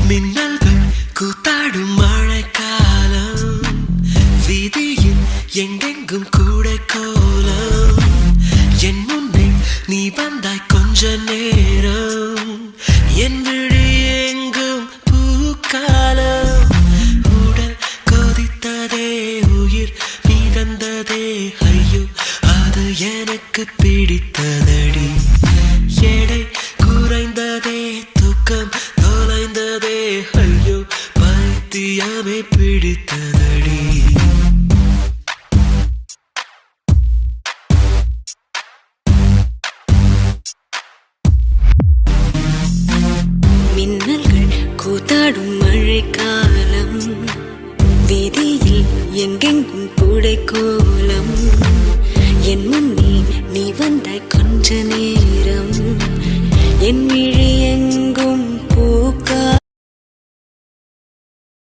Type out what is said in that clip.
மின்னல்கள் கூத்தாடும் மழைக்காலம், வீதியில் எங்கெங்கும் கூட கோலம். என் முன்னே நீ வந்தாய் கொஞ்ச நேரம், என் விழி எங்கும் பூக்காலம். உடல் கொதித்ததே, உயிர் மிதந்ததே, ஐயோ அது எனக்கு பிடித்ததடி. எடை குறைந்ததே, தூக்கம் தொலைந்ததே, ஐயோ பைத்தியமே பிடித்ததடி. மின்னல்கள் கூத்தாடும் மழைக்காலம்,